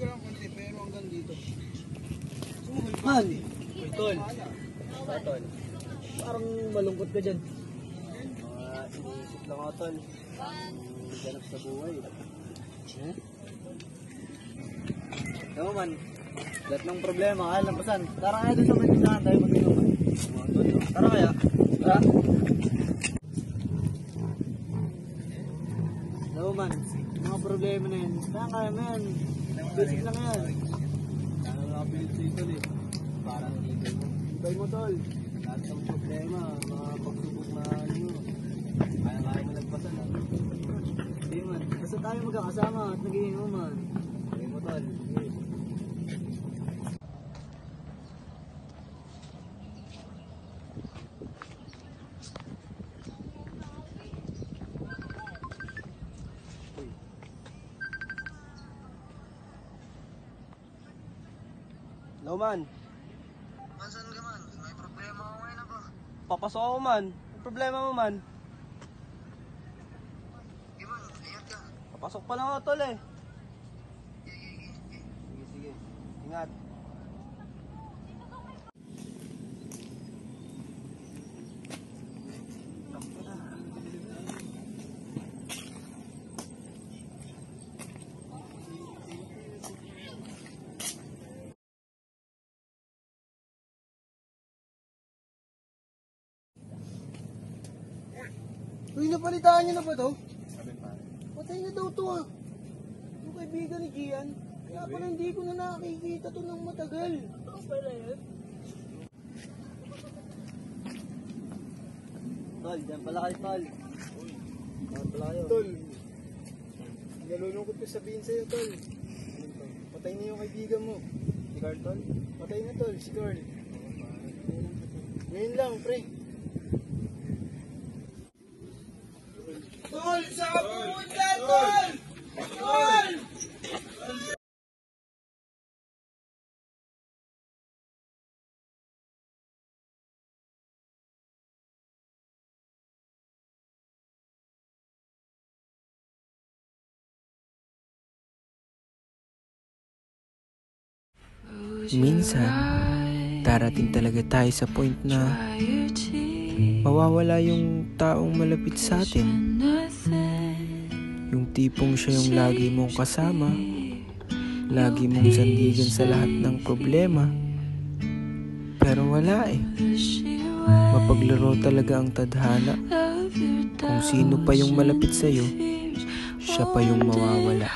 ko lang konti, pero hanggang dito. Man! Uy, tol. Tol. Parang malungkot ka dyan. Iniisip lang ako, tol. Ganap sa buhay. Alam mo man, lahat ng problema, kaya lampasan. Tara kaya doon sa may tindahan tayo mag-inuman. Tara kaya. Tara. Alam mo man, mga problema na yan. Kaya mo yan. Basic lang yan. Kaya nakapilit sa ito eh. Parang ibay mo. Ibay mo, tol. Lahat ng problema, mga pagsubok na ano. Kaya mo nagpasan ha. Hindi man, basta tayo magkakasama at nag-iinuman. Ibay mo, tol. Hello man. Saan ka man? May problema ako ngayon ako. Papasok ako man. Ang problema mo man. Di man, ingat ka. Papasok pa lang ako tol eh. Sige. Ingat. Uy, napalitaan niyo na ba to? Patay na daw to ah. Yung kaibigan ni Gian. Kaya pala hindi ko na nakikita to ng matagal. Ano pala yan? Tol, dyan pala kayo, tol. Dyan pala kayo. Tol, nalulungkot ko sabihin sa'yo, tol. Patay na yung kaibigan mo. Si Carl, tol? Patay na, tol, si Carl. Ngayon lang, pre. Tol! Saan ka pumunta, Tol? Tol! Minsan, darating talaga tayo sa point na mawawala yung taong malapit sa atin. Yung tipong siya yung lagi mong kasama, lagi mong sandigan sa lahat ng problema. Pero wala eh. Mapaglaro talaga ang tadhana. Kung sino pa yung malapit sa'yo, siya pa yung mawawala.